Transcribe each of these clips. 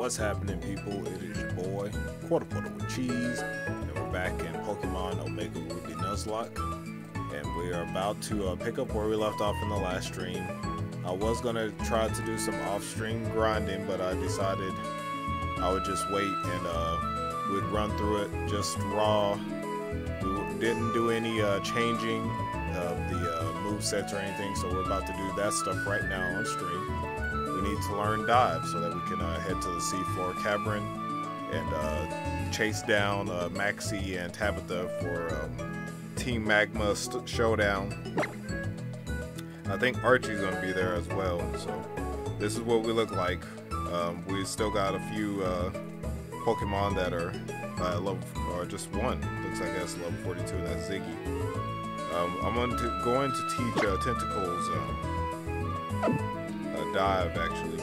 What's happening, people? It is your boy, Quarter with Cheese, and we're back in Pokemon Omega Ruby Nuzlocke, and we are about to pick up where we left off in the last stream. I was going to try to do some off-stream grinding, but I decided I would just wait and we'd run through it just raw. We didn't do any changing of the movesets or anything, so we're about to do that stuff right now on stream. We need to learn Dive so that we can head to the Seafloor Cavern and chase down Maxie and Tabitha for Team Magma Showdown. I think Archie's going to be there as well, so this is what we look like. We still got a few Pokemon that are level, or just one. Looks like that's level 42, and that's Ziggy. I'm going to teach Tentacles Dive, actually.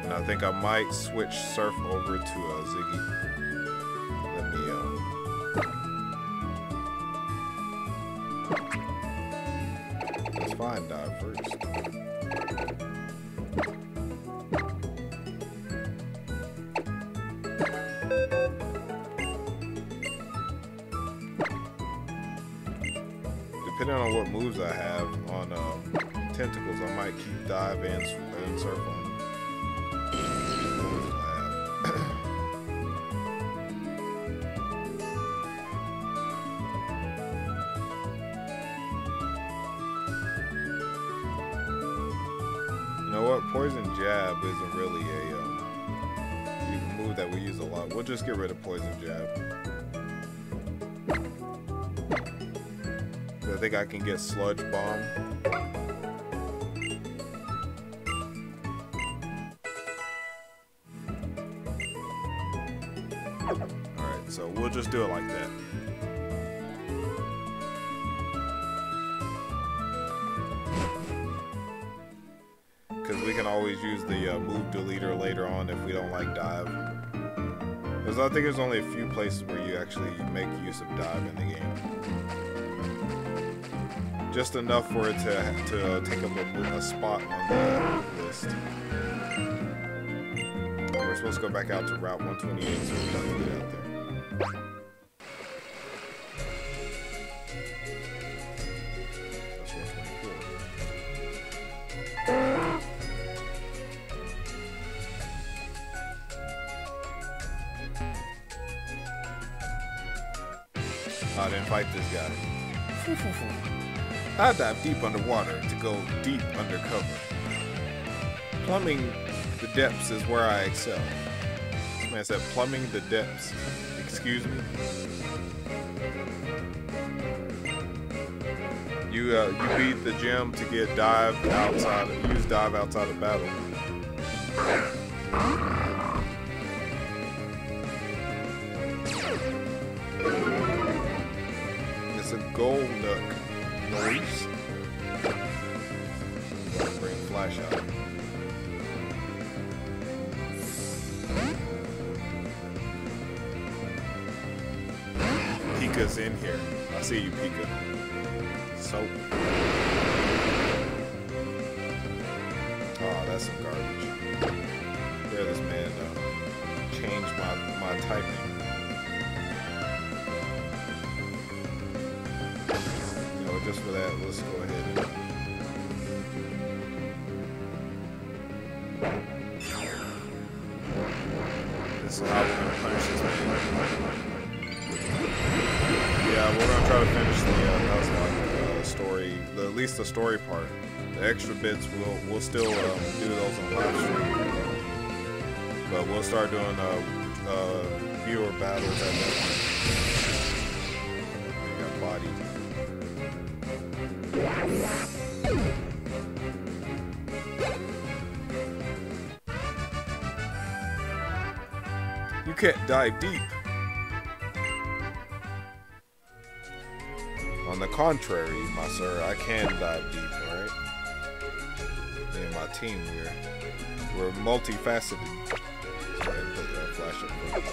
And I think I might switch Surf over to Ziggy. Let me, let's find Dive first. Depending on what moves I have on Tentacles, I might keep Dive and Surf on. You know what? Poison Jab isn't really a move that we use a lot. We'll just get rid of Poison Jab. I think I can get Sludge Bomb. Alright, so we'll just do it like that. Because we can always use the move deleter later on if we don't like Dive. Because I think there's only a few places where you actually make use of Dive in the game. Just enough for it to take up a spot on the list. We're supposed to go back out to Route 128, so we have to get out there. That's 124. I didn't fight this guy. I dive deep underwater to go deep undercover. Plumbing the depths is where I excel. This man said plumbing the depths. Excuse me? You beat the gym to get Dive outside, use Dive outside of battle. It's a gold duck. Noise. Bring Flash out. Pika's in here. I see you, Pika. Soap. Oh, that's some garbage. Yeah, this man changed my typing. Just for that, let's go ahead and this is how we're gonna punish this man. Yeah, we're gonna try to finish the Nuzlocke story, at least the story part. The extra bits we'll still do those on live stream, but we'll start doing viewer battles at that point. We got bodied. You can't dive deep. On the contrary, my sir, I can dive deep, alright? Me and my team, we're multifaceted. Go ahead and put that flash up quick.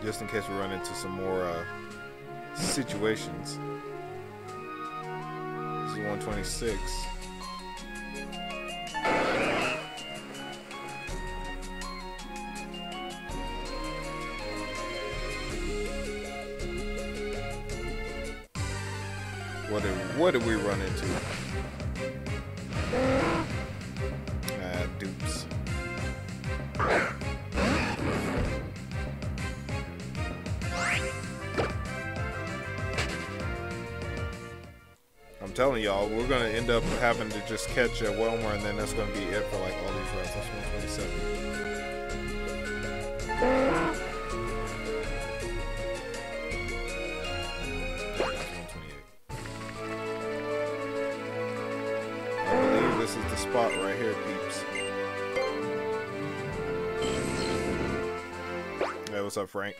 Just in case we run into some more situations. This is 126. What did we run into? Ah, dupes. I'm telling y'all, we're gonna end up having to just catch a Whelmer, and then that's gonna be it for like all these routes. That's 127. This is the spot right here, peeps. Hey, what's up, Frank?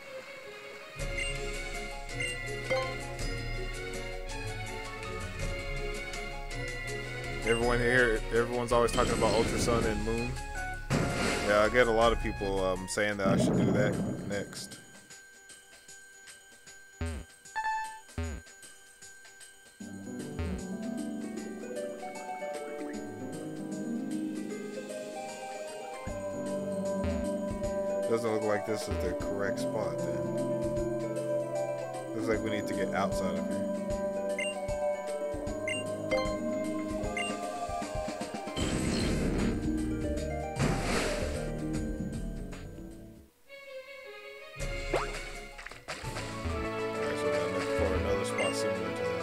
Everyone here, everyone's always talking about Ultra Sun and Moon. Yeah, I get a lot of people saying that I should do that next. Doesn't look like this is the correct spot then. Looks like we need to get outside of here. Alright, so then look for another spot similar to that.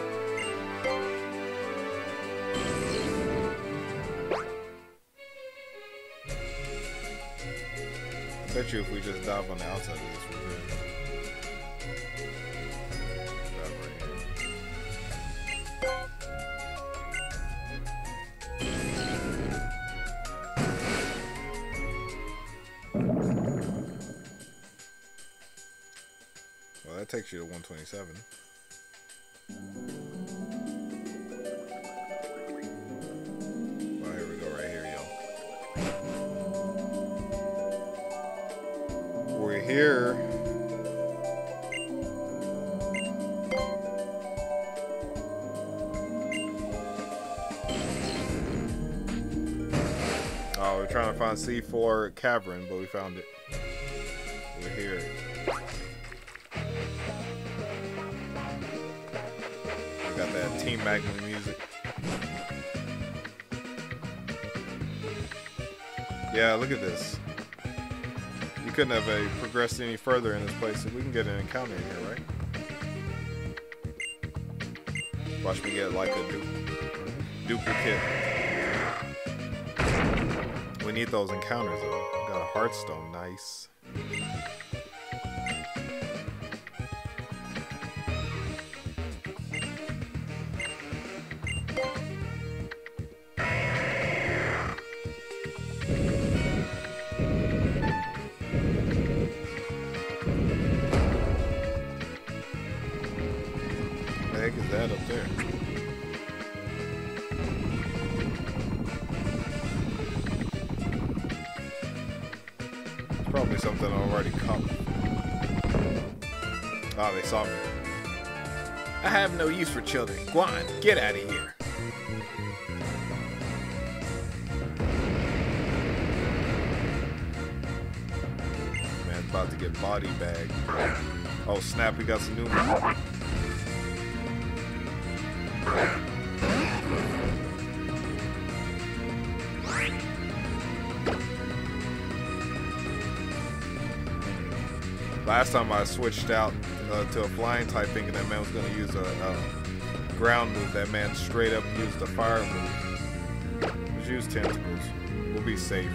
I bet you if we just dive on the outside of this, we're good. Dive right here. Well, that takes you to 127. Well, here we go, right here, yo. We're here. Oh, we're trying to find C4 Cavern, but we found it. We're here. We got that Team Magnum music. Yeah, look at this. You couldn't have progressed any further in this place. We can get an encounter in here, right? Watch me get like a duplicate. We need those encounters though. We got a Hearthstone, nice. What the heck is that up there? Probably something I already caught. Oh, they saw me. I have no use for children. Go on, get out of here. Man's about to get body bagged. Oh snap, we got some new ones. Last time I switched out to a flying type thinking that man was going to use a ground move. That man straight up used a fire move. Let's use tentacles. We'll be safe.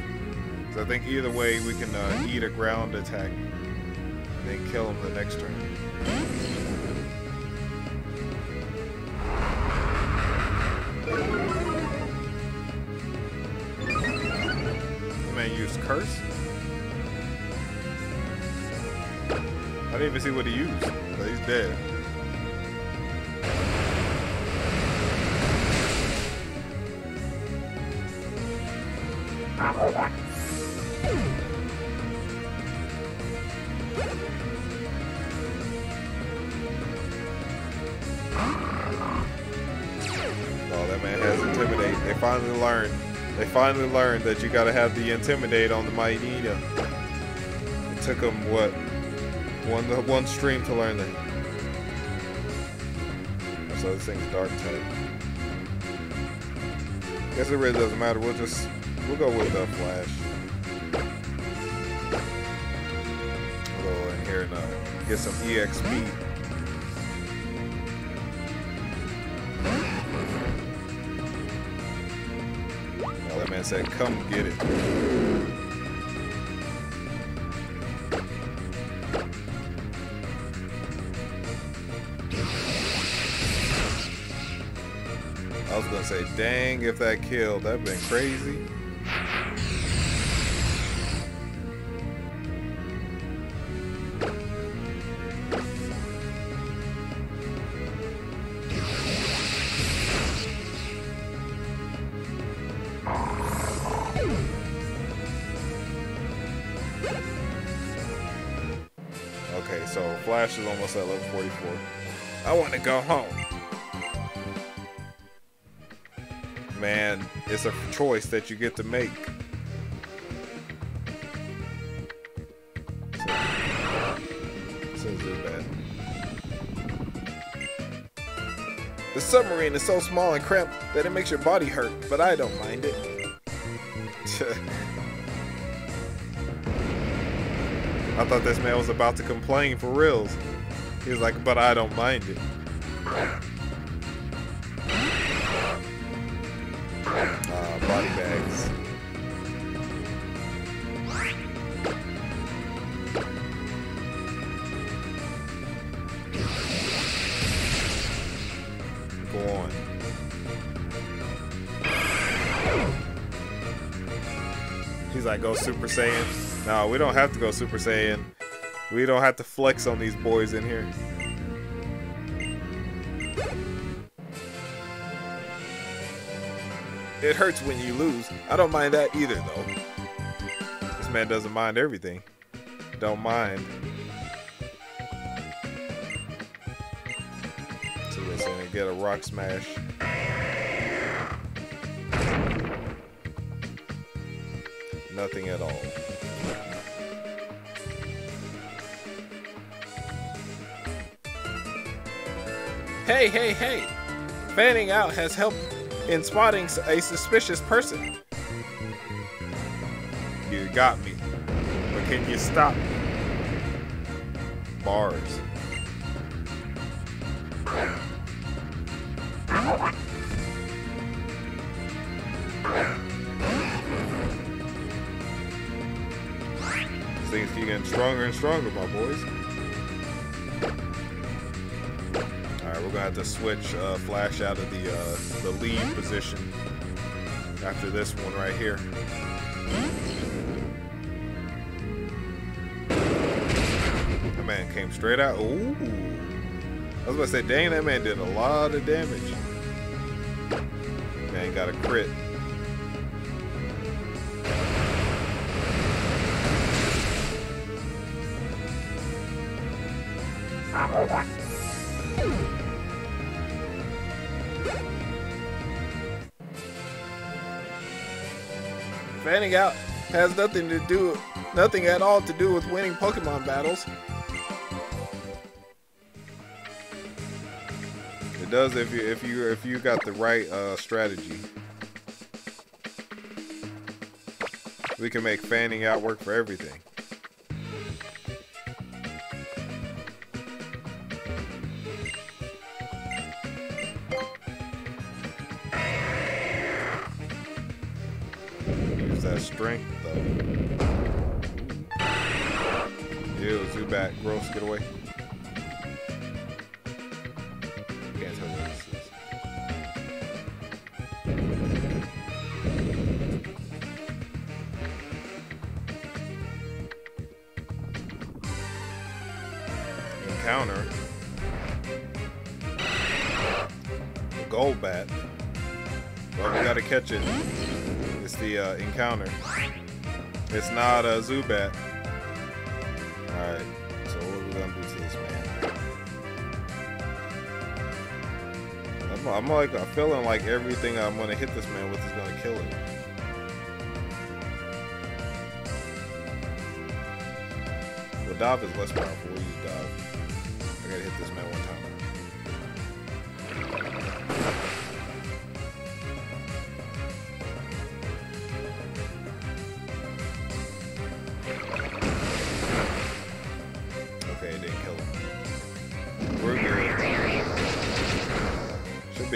So I think either way we can eat a ground attack and then kill him the next turn. The man used curse. I didn't even see what he used, but he's dead. Oh, that man has Intimidate. They finally learned. They finally learned that you gotta have the Intimidate on the Maidina. It took them, what? One stream to learn that. So this thing's dark type. Guess it really doesn't matter. We'll go with Flash. We'll go in here and get some EXP. Oh, that man said, "Come get it." I was gonna say, dang, if that killed, that'd been crazy. Okay, so Flash is almost at level 44. I want to go home. Man, it's a choice that you get to make. The submarine is so small and cramped that it makes your body hurt, but I don't mind it. I thought this man was about to complain for reals. He was like, but I don't mind it. Body bags. Go on. He's like, go Super Saiyan. No, we don't have to go Super Saiyan. We don't have to flex on these boys in here. It hurts when you lose. I don't mind that either, though. This man doesn't mind everything. Don't mind. So listen and get a rock smash. Nothing at all. Hey, hey, hey! Fanning out has helped in spotting a suspicious person. You got me. But can you stop? Bars. Things keep getting stronger and stronger, my boys. Alright, we're gonna have to switch Flash out of the lead position after this one right here. That man came straight out. Ooh. I was about to say, dang, that man did a lot of damage. Man got a crit. Fanning out has nothing at all to do with winning Pokemon battles. It does if you got the right strategy. We can make fanning out work for everything. Use that strength though. Ew, Zubat, gross, get away. Can't tell what this is. Encounter. Gold bat. Well, we gotta catch it. It's the encounter. It's not a Zubat. Alright, so what are we gonna do to this man? I'm feeling like everything I'm gonna hit this man with is gonna kill him. Well, Dive is less powerful. We'll use Dive. I gotta hit this man one time.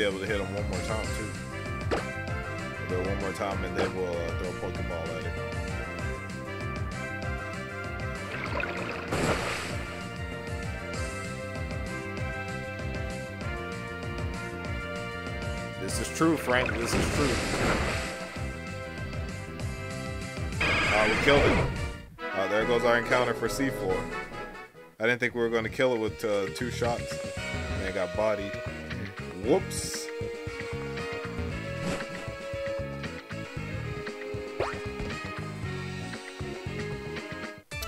be able to hit him one more time too. We'll do it one more time and then we'll throw a Pokeball at it. This is true, Frank. This is true. We killed it. There goes our encounter for C4. I didn't think we were going to kill it with 2 shots. And it got bodied. Whoops.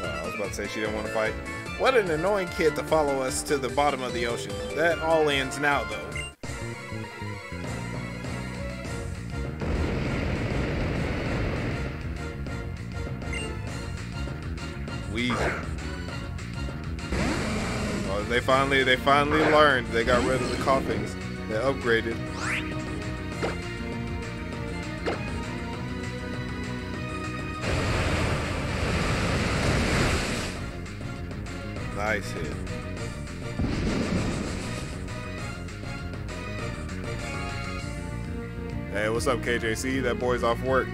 I was about to say she didn't want to fight. What an annoying kid to follow us to the bottom of the ocean. That all ends now, though. Oh, they finally learned. They got rid of the coughings. They upgraded. Nice hit. Hey, what's up, KJC? That boy's off work.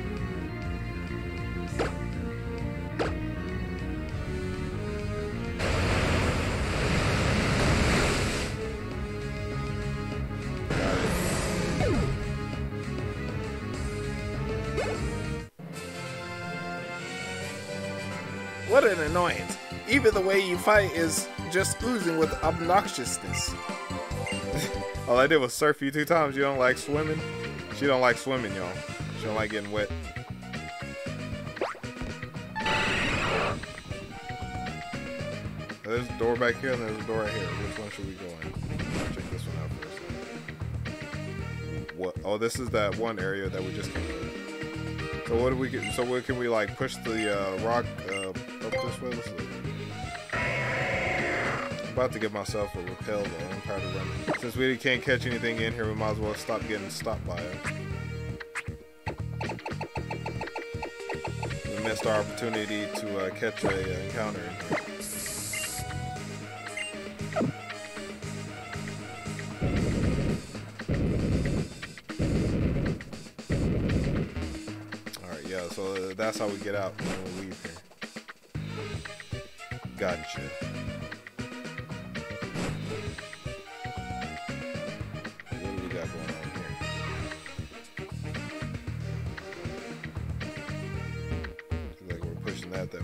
What an annoyance. Even the way you fight is just oozing with obnoxiousness. All I did was surf you 2 times. You don't like swimming? She don't like swimming, y'all. She don't like getting wet. There's a door back here and there's a door right here. Which one should we go in? Check this one out first. What? Oh, this is that one area that we just came from. So what do we get? So what can we like push the rock up this way? Let's look. I'm about to give myself a repel though. I'm tired of running. Since we can't catch anything in here, we might as well stop getting stopped by it. We missed our opportunity to catch a encounter in here. So that's how we get out when we leave here. Gotcha. What do we got going on here? Looks like we're pushing that way.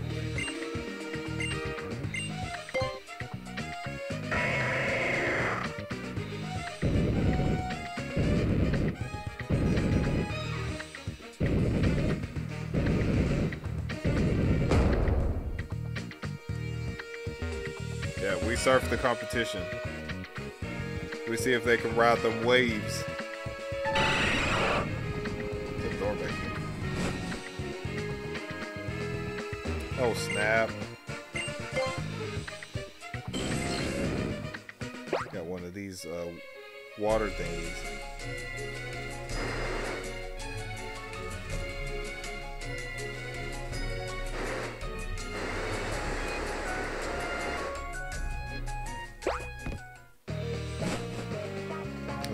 Yeah, we surf the competition. We see if they can ride them waves. The door back here. Oh snap! Got one of these water thingies.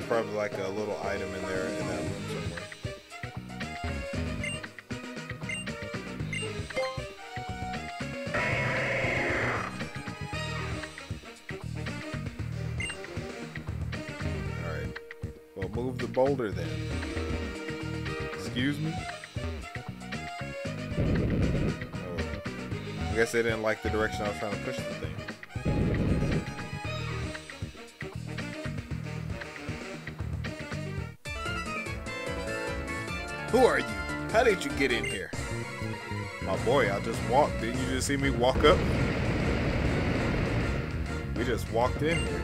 Probably like a little item in there in that room somewhere. Alright. Well, move the boulder then. Excuse me? Oh. I guess they didn't like the direction I was trying to push the thing. Who are you? How did you get in here? My boy, I just walked. Didn't you just see me walk up? We just walked in here.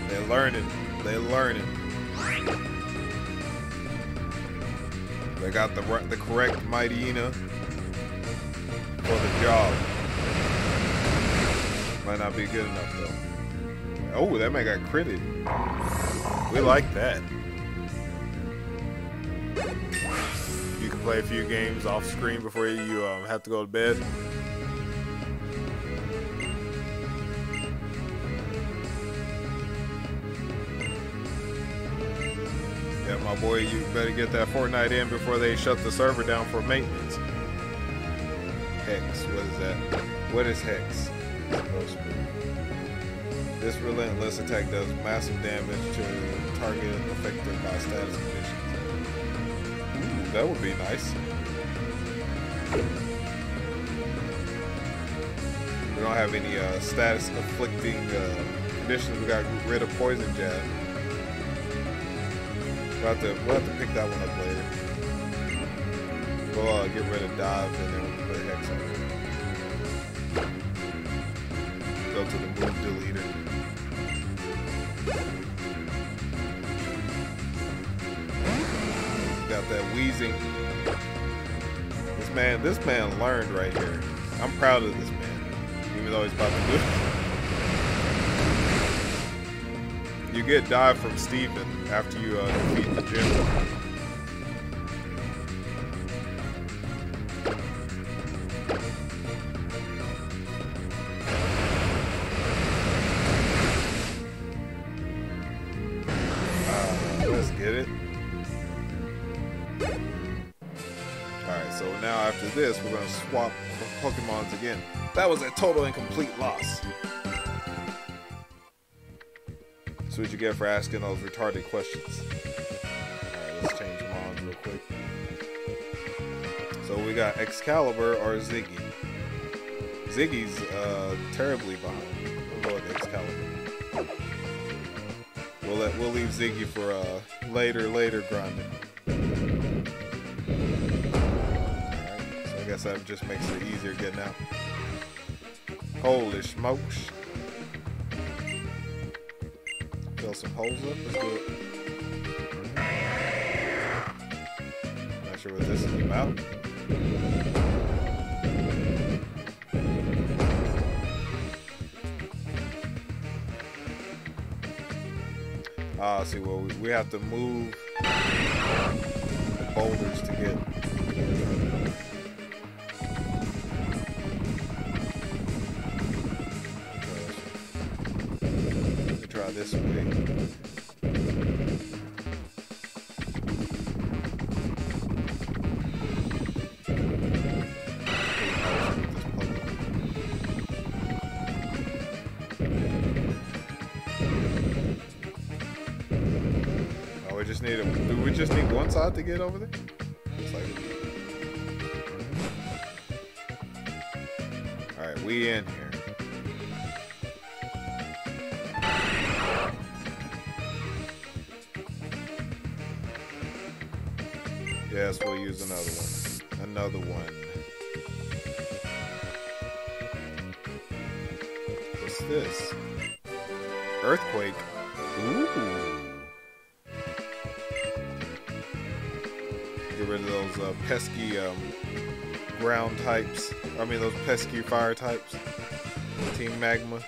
They're learning. They're learning. They got the correct Mightyena for the job. Might not be good enough though. Oh, that man got critted. We like that. You can play a few games off screen before you have to go to bed. Yeah, my boy, you better get that Fortnite in before they shut the server down for maintenance. Hex, what is that? What is Hex? This relentless attack does massive damage to target affected by status conditions. Ooh, that would be nice. We don't have any status afflicting conditions. We got rid of poison jab. We'll have to pick that one up later. We'll get rid of dive and then we'll put Hex on. Go to the move deleter. Got that wheezing. This man learned right here. I'm proud of this man, even though he's about to do it. You get dive from Steven after you defeat the gym. Let's get it. Alright, so now after this, we're going to swap Pokemons again. That was a total and complete loss. That's what you get for asking those retarded questions. Alright, let's change Mons real quick. So we got Excalibur or Ziggy. Ziggy's terribly behind. We'll go with Excalibur. We'll leave Ziggy for later grinding. Alright, so I guess that just makes it easier getting out. Holy smokes. Fill some holes up, let's do it. Not sure what this is about. See, well, we have to move the boulders to get. Let me try this way. Do we just need one side to get over there? Looks like it. Alright, we in here. Yes, we'll use another one. Another one. What's this? Earthquake. Ooh. Get rid of those pesky ground types. I mean, those pesky fire types. Team Magma.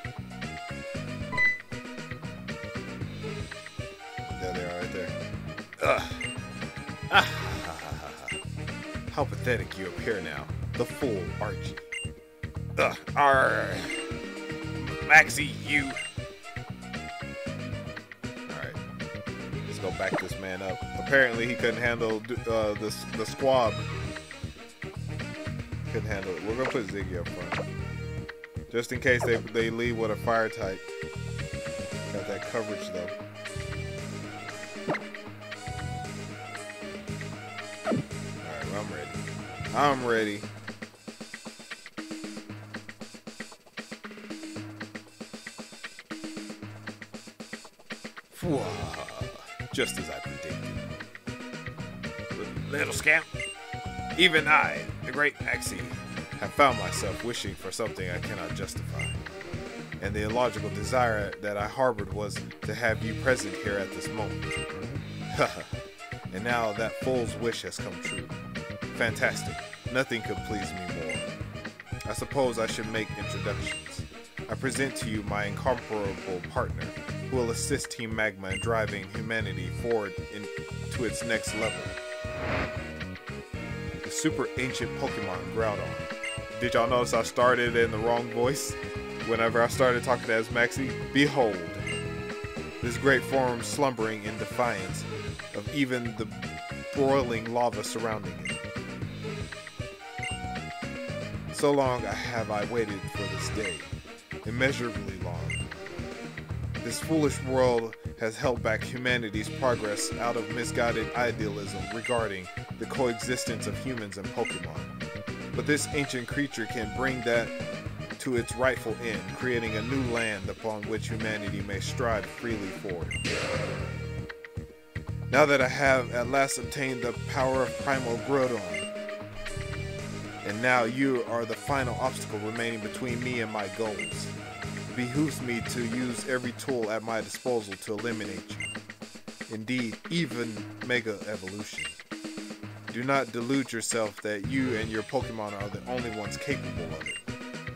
There they are, right there. Ugh. Ah. How pathetic you appear now, the fool Archie. Ugh. Arr. Maxie, you. Go back this man up. Apparently he couldn't handle the squab. Couldn't handle it. We're gonna put Ziggy up front, just in case they leave with a fire type. Got that coverage though. All right, well, I'm ready. Just as I predicted. Little scamp. Even I, the great Maxie, have found myself wishing for something I cannot justify. And the illogical desire that I harbored was to have you present here at this moment. And now that fool's wish has come true. Fantastic. Nothing could please me more. I suppose I should make introductions. I present to you my incomparable partner, who will assist Team Magma in driving humanity forward to its next level. super ancient Pokemon, Groudon. Did y'all notice I started in the wrong voice whenever I started talking as Maxie? Behold, this great form slumbering in defiance of even the broiling lava surrounding it. So long have I waited for this day, immeasurably long. This foolish world has held back humanity's progress out of misguided idealism regarding the coexistence of humans and Pokemon. But this ancient creature can bring that to its rightful end, creating a new land upon which humanity may strive freely forward. Now that I have at last obtained the power of Primal Groudon, and now you are the final obstacle remaining between me and my goals, it behooves me to use every tool at my disposal to eliminate you. Indeed, even Mega Evolution. Do not delude yourself that you and your Pokemon are the only ones capable of it.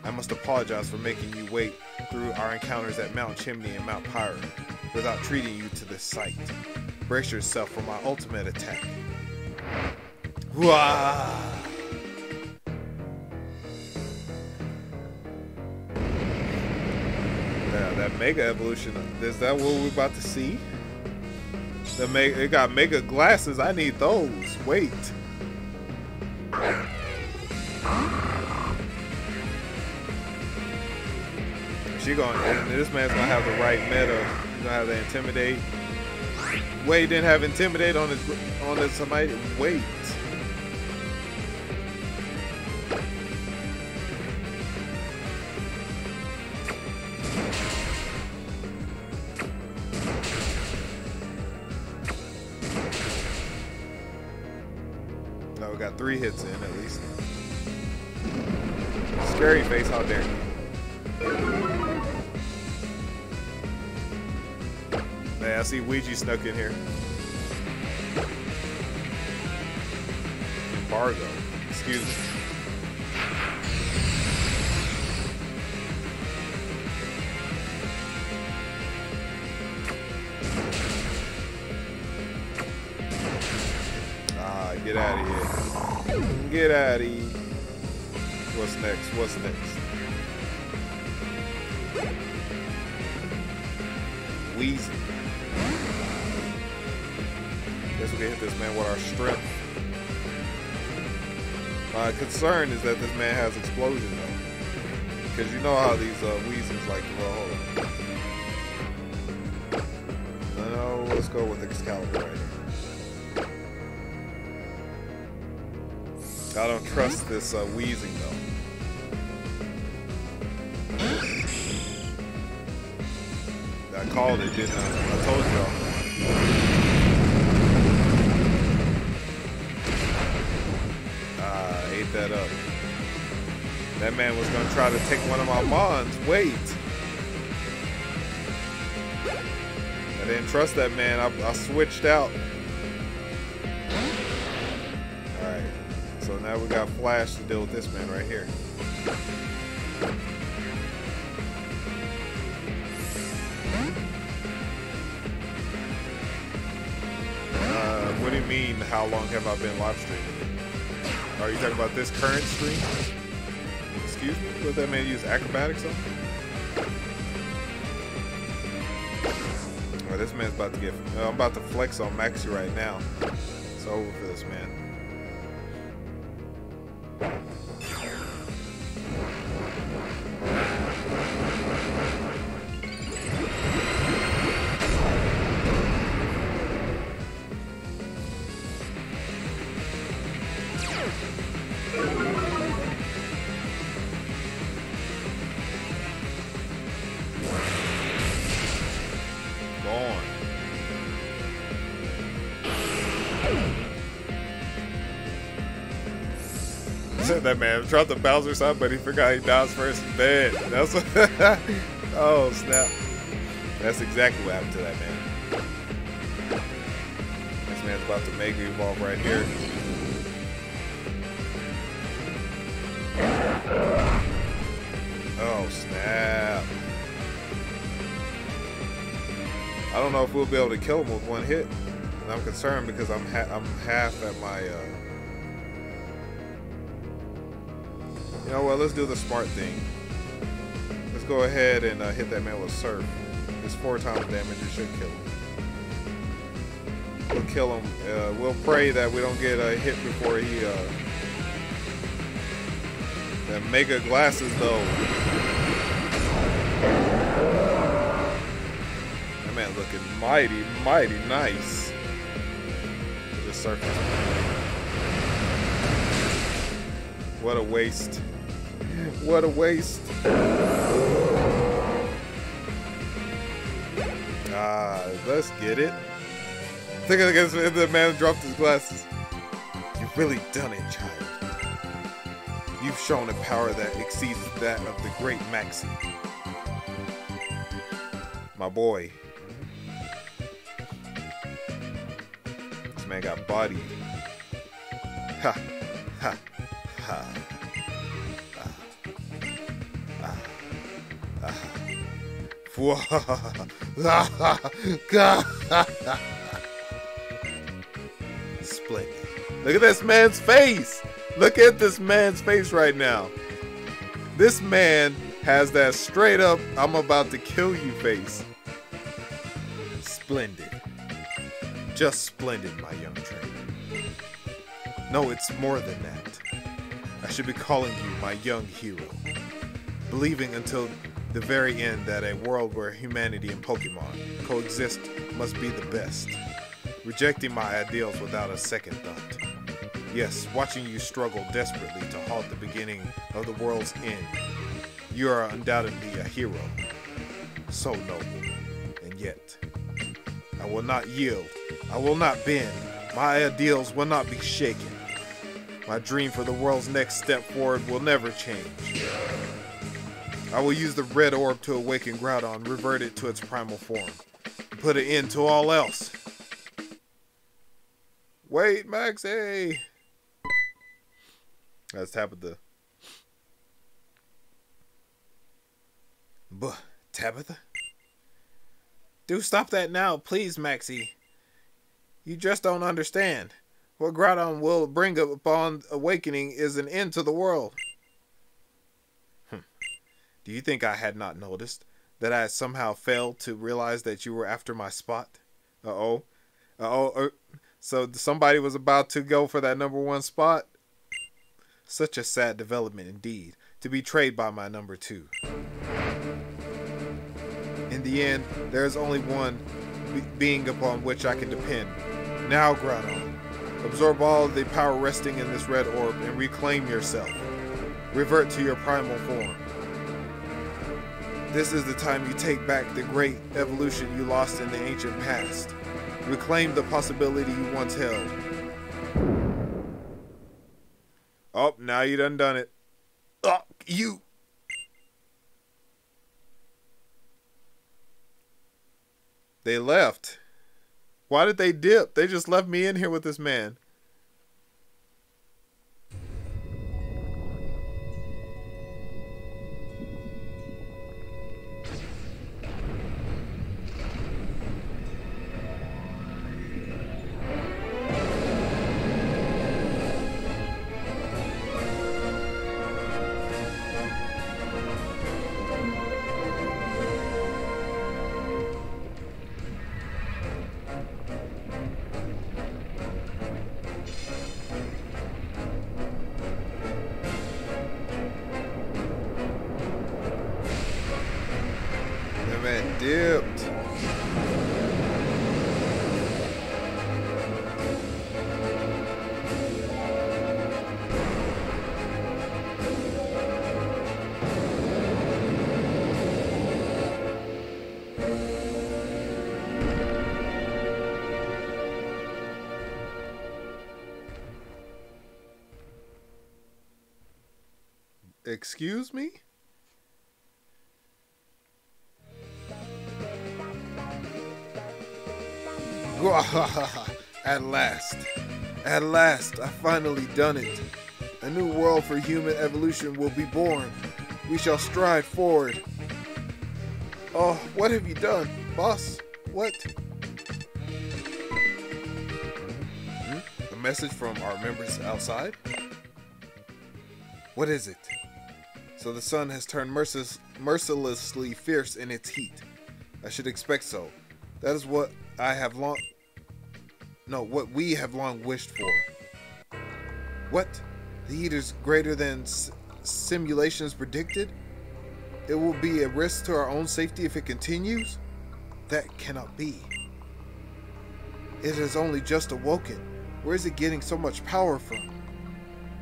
I must apologize for making you wait through our encounters at Mount Chimney and Mount Pyre without treating you to this sight. Brace yourself for my ultimate attack. Wah! Yeah, that Mega Evolution, is that what we're about to see? It got Mega Glasses, I need those. Wait. This man's gonna have the right meta. He's gonna have the Intimidate. Wait, he didn't have Intimidate on his somebody. Wait. No, we got 3 hits in at least. Scary face, how dare you? Hey, I see Ouija snuck in here. Embargo. Excuse me. Ah, get out of here. Get out of here. What's next? What's next? Weezy. Guess we can hit this man with our strength. My concern is that this man has explosion though. Because you know how these Weezys like to roll. No, let's go with Excalibur right here. I don't trust this wheezing though. I called it, didn't I? I told y'all. Ate that up. That man was gonna try to take one of my mons. Wait. I didn't trust that man. I switched out. Alright. So now we got Flash to deal with this man right here. What do you mean, how long have I been live streaming? Are you talking about this current stream? Excuse me? Would that man use acrobatics on? Oh, this man's about to get... I'm about to flex on Maxie right now. It's over for this man. That man dropped the Bowser side, but he forgot he dies first. Man, that's what oh snap! That's exactly what happened to that man. This man's about to Mega Evolve right here. Oh snap! I don't know if we'll be able to kill him with one hit, and I'm concerned because I'm half at my You know what? Let's do the smart thing. Let's go ahead and hit that man with Surf. It's 4 times damage. It should kill him. We'll kill him. We'll pray that we don't get hit before he. That mega glasses though. That man looking mighty, mighty nice. Just surface. What a waste. What a waste. Let's get it. Think of the man dropped his glasses. You've really done it, child. You've shown a power that exceeds that of the great Maxie. My boy. This man got bodied. Ha, ha, ha. Splendid. Look at this man's face. Look at this man's face right now. This man has that straight up, I'm about to kill you face. Splendid. Just splendid, my young trainer. No, it's more than that. I should be calling you my young hero. Believing until the very end that a world where humanity and Pokemon coexist must be the best. Rejecting my ideals without a second thought. Yes, watching you struggle desperately to halt the beginning of the world's end. You are undoubtedly a hero. So noble. And yet, I will not yield. I will not bend. My ideals will not be shaken. My dream for the world's next step forward will never change. I will use the red orb to awaken Groudon, revert it to its primal form. Put an end to all else. Wait, Maxie! That's Tabitha. Tabitha? Do stop that now, please, Maxie. You just don't understand. What Groudon will bring upon awakening is an end to the world. Do you think I had not noticed? That I had somehow failed to realize that you were after my spot? Uh-oh. Uh-oh. So somebody was about to go for that #1 spot? Such a sad development indeed, to be betrayed by my #2. In the end, there is only one being upon which I can depend. Now, Groudon, absorb all of the power resting in this red orb and reclaim yourself. Revert to your primal form. This is the time you take back the great evolution you lost in the ancient past. Reclaim the possibility you once held. Oh, now you done it. Oh, you. They left. Why did they dip? They just left me in here with this man. Man dipped. Excuse me? At last, I finally done it. A new world for human evolution will be born. We shall stride forward. Oh, what have you done, boss? What? A message from our members outside? What is it? So the sun has turned mercilessly fierce in its heat. I should expect so. That is what what we have long wished for. What? The heat is greater than simulations predicted? It will be a risk to our own safety if it continues? That cannot be. It has only just awoken. Where is it getting so much power from?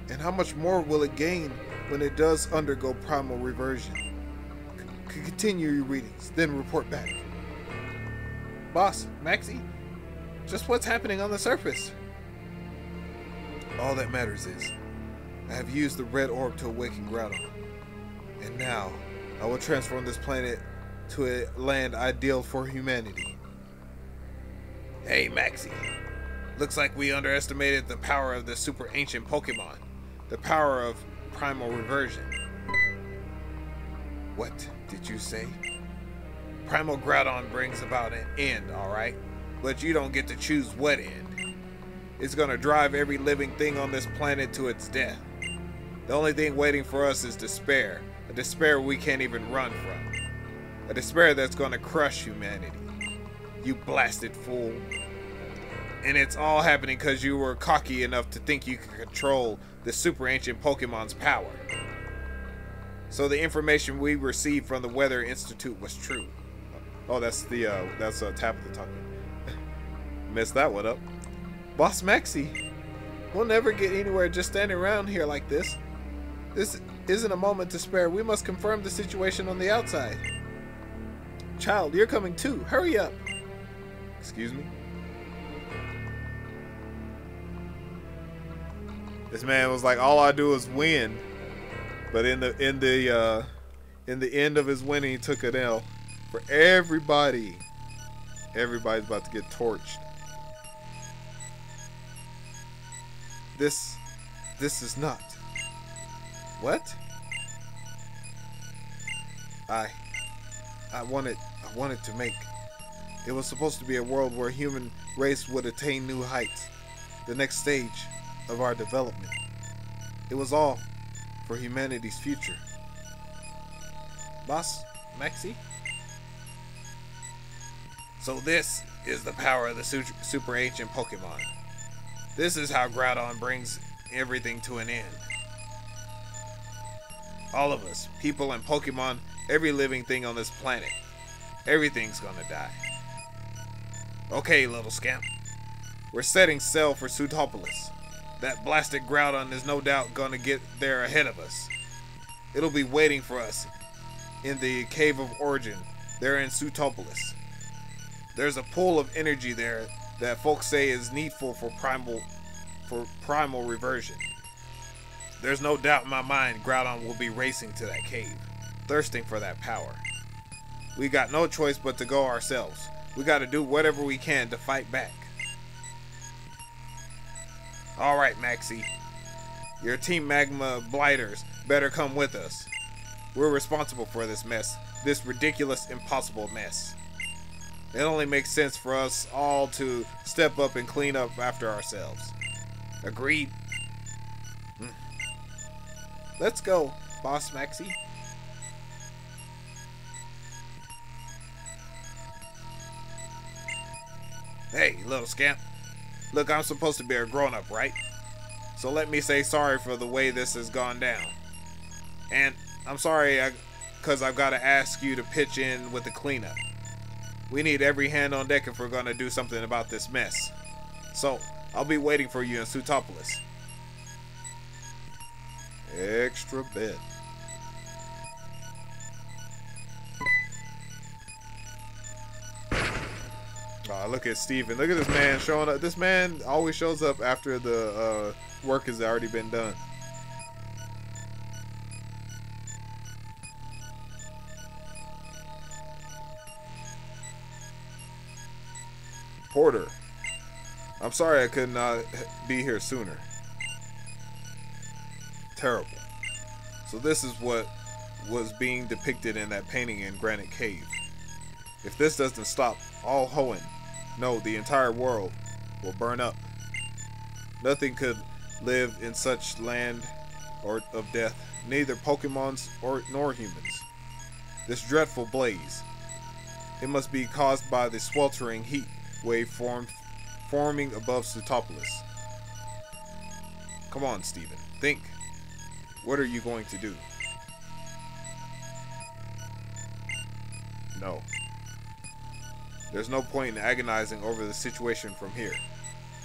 And how much more will it gain when it does undergo primal reversion? Continue your readings, then report back. Boss, Maxie, just what's happening on the surface? All that matters is, I have used the red orb to awaken Groudon. And now, I will transform this planet to a land ideal for humanity. Hey, Maxie. Looks like we underestimated the power of the super ancient Pokemon. The power of primal reversion. What did you say? Primal Groudon brings about an end, alright? But you don't get to choose what end. It's gonna drive every living thing on this planet to its death. The only thing waiting for us is despair. A despair we can't even run from. A despair that's gonna crush humanity. You blasted fool. And it's all happening because you were cocky enough to think you could control the super ancient Pokemon's power. So the information we received from the Weather Institute was true. Oh, that's Tabitha talking. Messed that one up. Boss Maxie, we'll never get anywhere just standing around here like this. This isn't a moment to spare. We must confirm the situation on the outside. Child, you're coming too. Hurry up. Excuse me? This man was like, all I do is win. But in the end of his winning, he took an L for everybody. Everybody's about to get torched. This is not. What? I wanted to make. It was supposed to be a world where human race would attain new heights. The next stage of our development. It was all for humanity's future. Boss Maxie? So this is the power of the super ancient Pokemon. This is how Groudon brings everything to an end. All of us, people and Pokemon, every living thing on this planet. Everything's gonna die. Okay, little scamp. We're setting sail for Sutopolis. That blasted Groudon is no doubt gonna get there ahead of us. It'll be waiting for us in the Cave of Origin, there in Sutopolis. There's a pool of energy there that folks say is needful for primal reversion. There's no doubt in my mind Groudon will be racing to that cave, thirsting for that power. We got no choice but to go ourselves. We gotta do whatever we can to fight back. Alright, Maxie. Your Team Magma Blighters better come with us. We're responsible for this mess. This ridiculous, impossible mess. It only makes sense for us all to step up and clean up after ourselves. Agreed? Let's go, Boss Maxie. Hey, little scamp. Look, I'm supposed to be a grown-up, right? So let me say sorry for the way this has gone down. And I'm sorry because I've got to ask you to pitch in with the cleanup. We need every hand on deck if we're going to do something about this mess. So, I'll be waiting for you in Sutopolis. Extra bit. Oh, look at Steven. Look at this man showing up. This man always shows up after the work has already been done. Porter, I'm sorry I could not be here sooner. Terrible. So this is what was being depicted in that painting in Granite Cave. If this doesn't stop, all Hoenn, no, the entire world, will burn up. Nothing could live in such land or of death, neither Pokemons nor humans. This dreadful blaze. It must be caused by the sweltering heat wave forming above Sutopolis. Come on, Steven. Think. What are you going to do? No. There's no point in agonizing over the situation from here.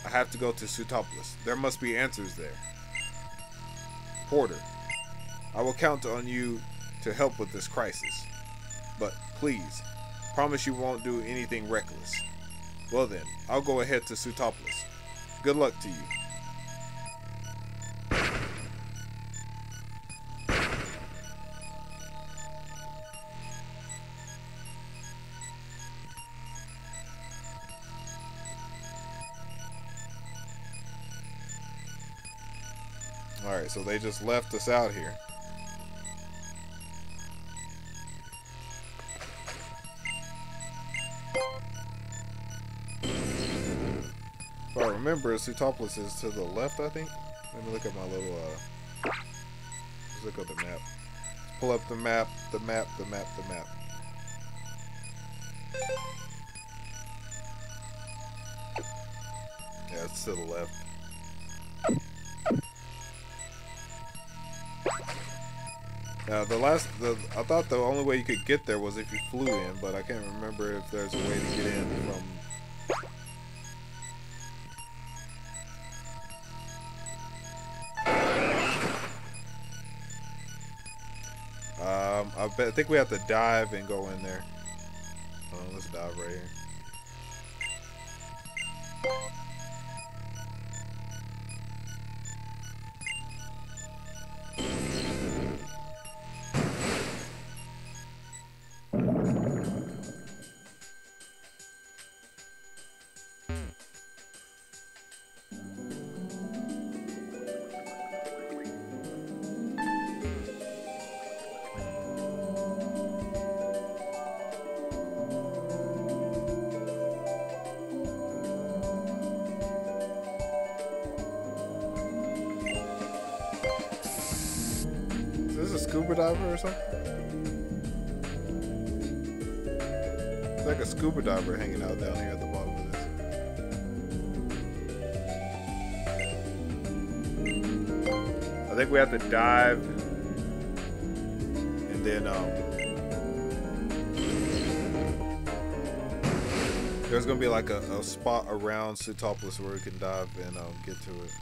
I have to go to Sutopolis. There must be answers there. Porter, I will count on you to help with this crisis. But please, promise you won't do anything reckless. Well then, I'll go ahead to Sutopolis. Good luck to you. Alright, so they just left us out here. If I remember, Sutopolis is to the left, I think. Let me look at my little, let's look at the map. Let's pull up the map, the map. Yeah, it's to the left. Now, I thought the only way you could get there was if you flew in, but I can't remember if there's a way to get in from... I think we have to dive and go in there. Let's dive right here. Is this a scuba diver or something? It's like a scuba diver hanging out down here at the bottom of this. I think we have to dive and then there's gonna be like a spot around Sutopolis where we can dive and get to it.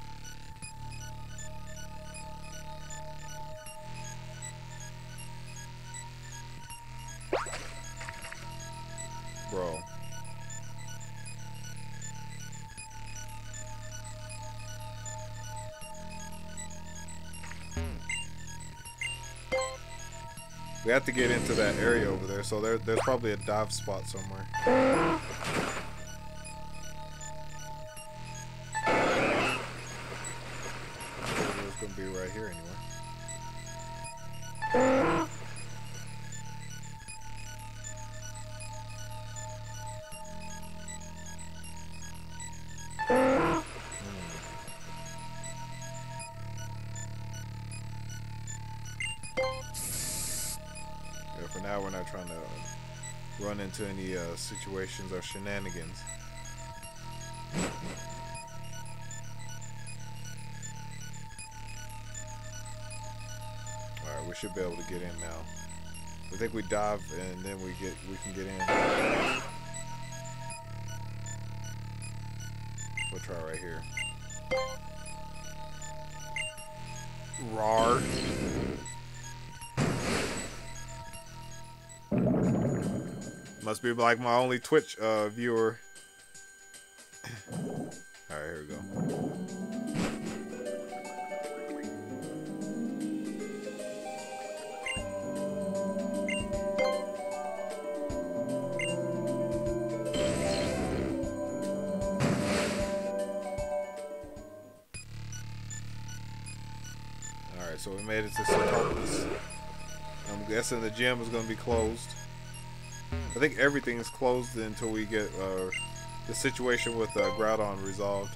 Bro. We have to get into that area over there, so there's probably a dive spot somewhere. It's gonna be right here anyway. Yeah, for now we're not trying to run into any situations or shenanigans. Alright, we should be able to get in now. I think we dive and then we can get in. We'll try right here. Rawr. Must be like my only Twitch viewer. Alright, here we go. Alright, so we made it to Sutopolis. I'm guessing the gym is going to be closed. I think everything is closed until we get the situation with Groudon resolved.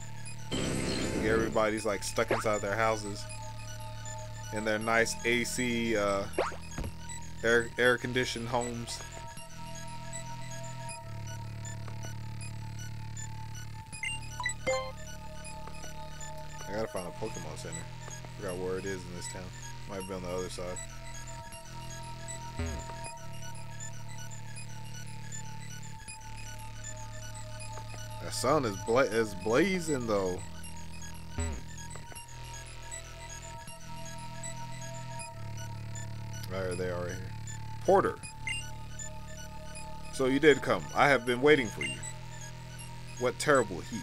I think everybody's like stuck inside their houses. in their nice AC, air conditioned homes. I gotta find a Pokemon Center. I forgot where it is in this town. Might be on the other side. That sun is blazing though. There they are right here. Porter. So you did come. I have been waiting for you. What terrible heat.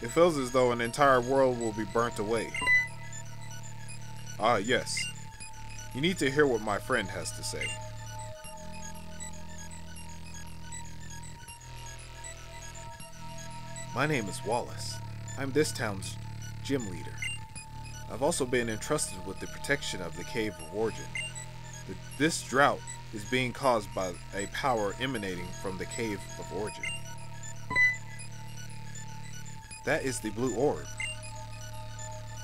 It feels as though an entire world will be burnt away. Ah, yes. You need to hear what my friend has to say. My name is Wallace. I'm this town's gym leader. I've also been entrusted with the protection of the Cave of Origin. This drought is being caused by a power emanating from the Cave of Origin. That is the blue orb.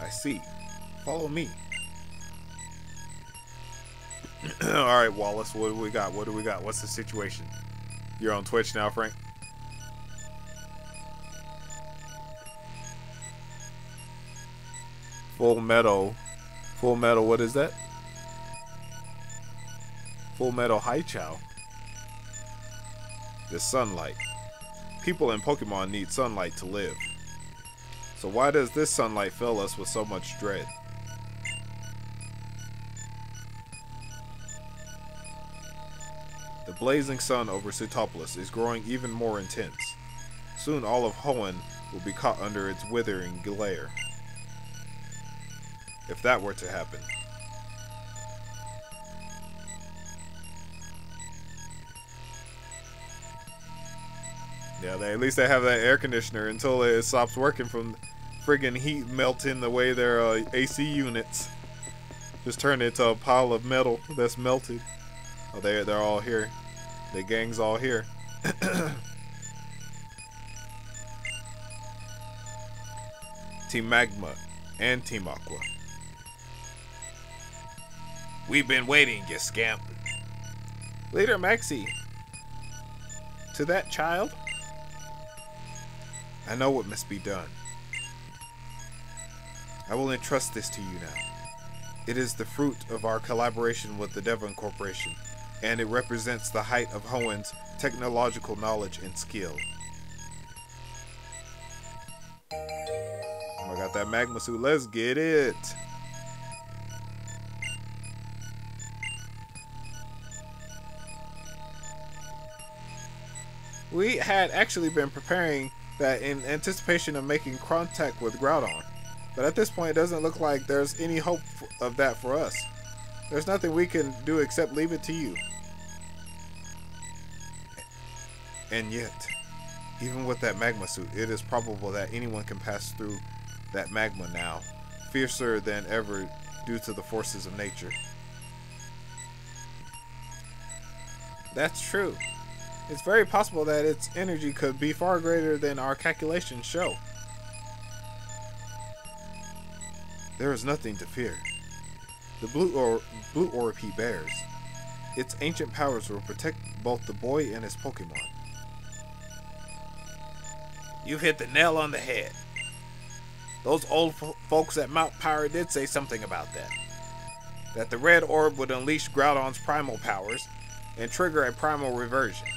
I see. Follow me. Alright, Wallace, what do we got? What do we got? What's the situation? You're on Twitch now, Frank? Full Metal, what is that? Full Metal Haichao. The sunlight. People in Pokemon need sunlight to live. So why does this sunlight fill us with so much dread? The blazing sun over Sutopolis is growing even more intense. Soon all of Hoenn will be caught under its withering glare. If that were to happen. Yeah, at least they have that air conditioner until it stops working from friggin' heat melting the way their AC units. Just turn it into a pile of metal that's melted. Oh, they're all here. The gang's all here. Team Magma and Team Aqua. We've been waiting, you scamp. Leader Maxie. To that child? I know what must be done. I will entrust this to you now. It is the fruit of our collaboration with the Devon Corporation, and it represents the height of Hoenn's technological knowledge and skill. Oh, I got that magma suit. Let's get it. We had actually been preparing that in anticipation of making contact with Groudon, but at this point it doesn't look like there's any hope of that for us. There's nothing we can do except leave it to you. And yet, even with that magma suit, it is probable that anyone can pass through that magma now, fiercer than ever due to the forces of nature. That's true. It's very possible that its energy could be far greater than our calculations show. There is nothing to fear. The blue orb he bears. Its ancient powers will protect both the boy and his Pokemon. You've hit the nail on the head. Those old folks at Mount Pyre did say something about that. That the red orb would unleash Groudon's primal powers and trigger a primal reversion,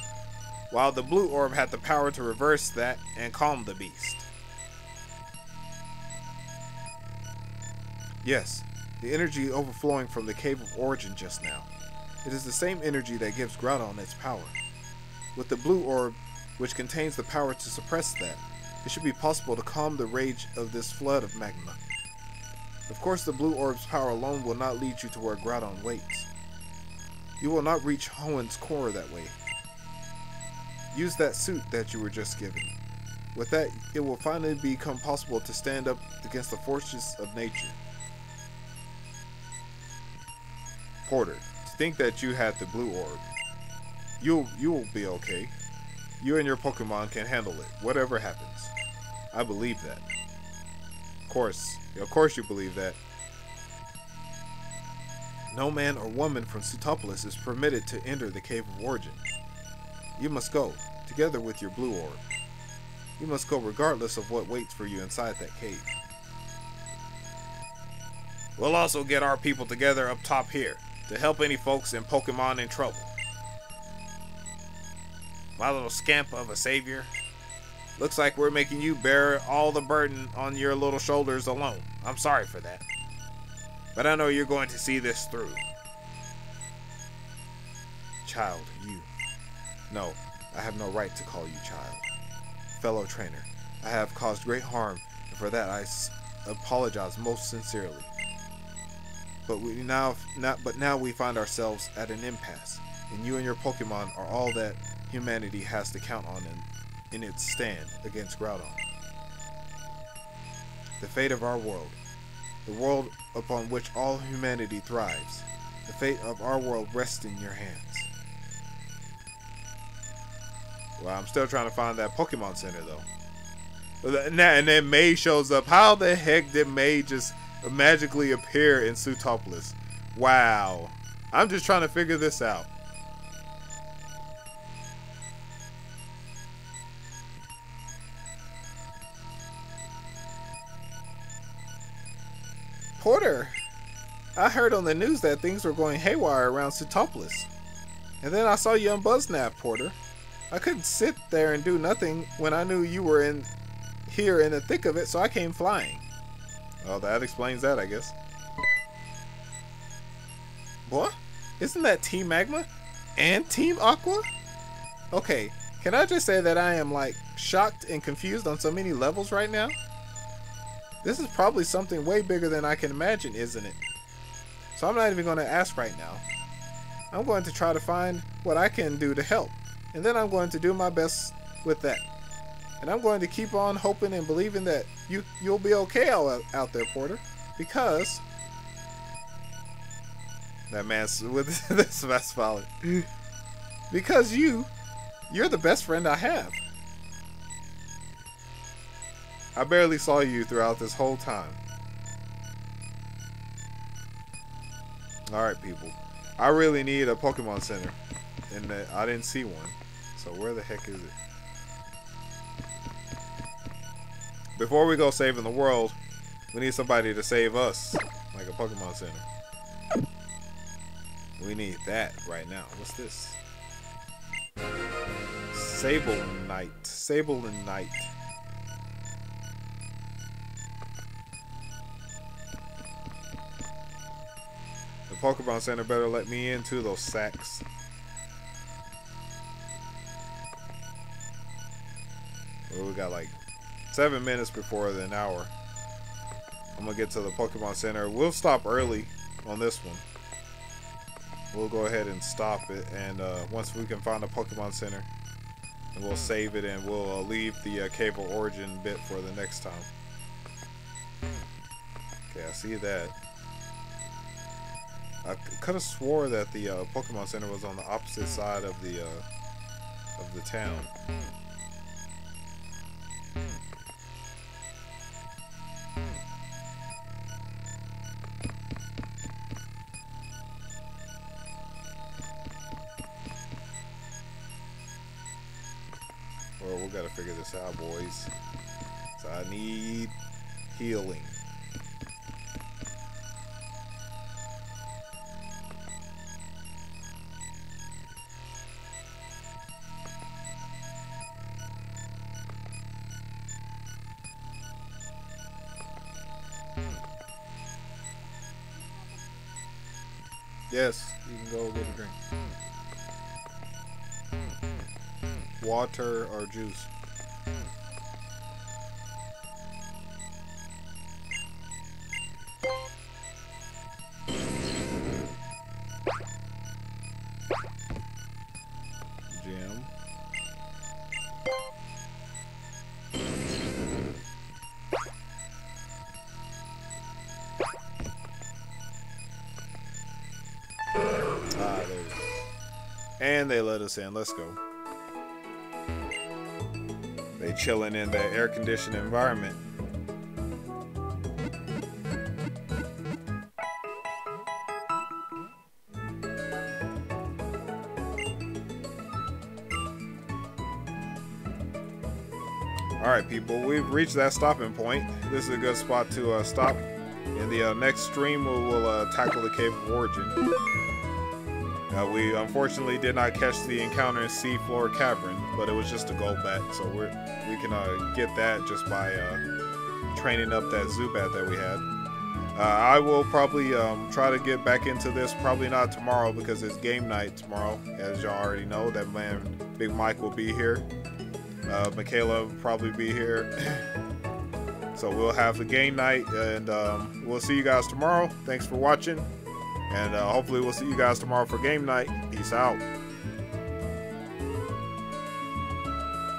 while the blue orb had the power to reverse that and calm the beast. Yes, the energy overflowing from the Cave of Origin just now. It is the same energy that gives Groudon its power. With the blue orb, which contains the power to suppress that, it should be possible to calm the rage of this flood of magma. Of course, the blue orb's power alone will not lead you to where Groudon waits. You will not reach Hoenn's core that way. Use that suit that you were just given. With that, it will finally become possible to stand up against the forces of nature. Porter, to think that you had the blue orb. You will be okay. You and your Pokemon can handle it, whatever happens. I believe that. Of course you believe that. No man or woman from Sutopolis is permitted to enter the Cave of Origin. You must go, together with your blue orb. You must go regardless of what waits for you inside that cave. We'll also get our people together up top here to help any folks in Pokemon in trouble. My little scamp of a savior. Looks like we're making you bear all the burden on your little shoulders alone. I'm sorry for that. But I know you're going to see this through. Child, you. No, I have no right to call you child. Fellow trainer, I have caused great harm, and for that I apologize most sincerely. But now we find ourselves at an impasse, and you and your Pokemon are all that humanity has to count on in its stand against Groudon. The fate of our world, the world upon which all humanity thrives, the fate of our world rests in your hands. Well, I'm still trying to find that Pokemon Center, though. And then May shows up. How the heck did May just magically appear in Sutopolis? Wow. I'm just trying to figure this out. Porter, I heard on the news that things were going haywire around Sutopolis. And then I saw you on Buzznap, Porter. I couldn't sit there and do nothing when I knew you were here in the thick of it, so I came flying. Well, that explains that, I guess. What? Isn't that Team Magma and Team Aqua? Okay, can I just say that I am like shocked and confused on so many levels right now? This is probably something way bigger than I can imagine, isn't it? So I'm not even going to ask right now. I'm going to try to find what I can do to help. And then I'm going to do my best with that. And I'm going to keep on hoping and believing that you'll be okay out there, Porter. Because... That man's with this best valid. Because you're the best friend I have. I barely saw you throughout this whole time. Alright, people. I really need a Pokemon Center. And I didn't see one. So where the heck is it? Before we go saving the world, we need somebody to save us. Like a Pokemon Center. We need that right now. What's this? Sableknight. Sableknight. The Pokemon Center better let me into those sacks. Well, we got like 7 minutes before an hour. I'm gonna get to the Pokemon Center. We'll stop early on this one. We'll go ahead and stop it, and once we can find a Pokemon Center, and we'll save it, and we'll leave the Cave of Origin bit for the next time. Okay, I see that. I could have swore that the Pokemon Center was on the opposite side of the town. Well, we gotta figure this out, boys. So I need healing. Yes, you can go get a drink. Water or juice. Gym. Ah, there we go. And they let us in. Let's go. They chilling in that air-conditioned environment. Alright people, we've reached that stopping point. This is a good spot to stop. In the next stream, we will tackle the Cave of Origin. We unfortunately did not catch the encounter in Seafloor Cavern, but it was just a gold bet, so we can get that just by training up that Zubat that we had. I will probably try to get back into this, probably not tomorrow because it's game night tomorrow. As y'all already know, that man Big Mike will be here. Michaela will probably be here. So we'll have the game night, and we'll see you guys tomorrow. Thanks for watching, and hopefully we'll see you guys tomorrow for game night. Peace out.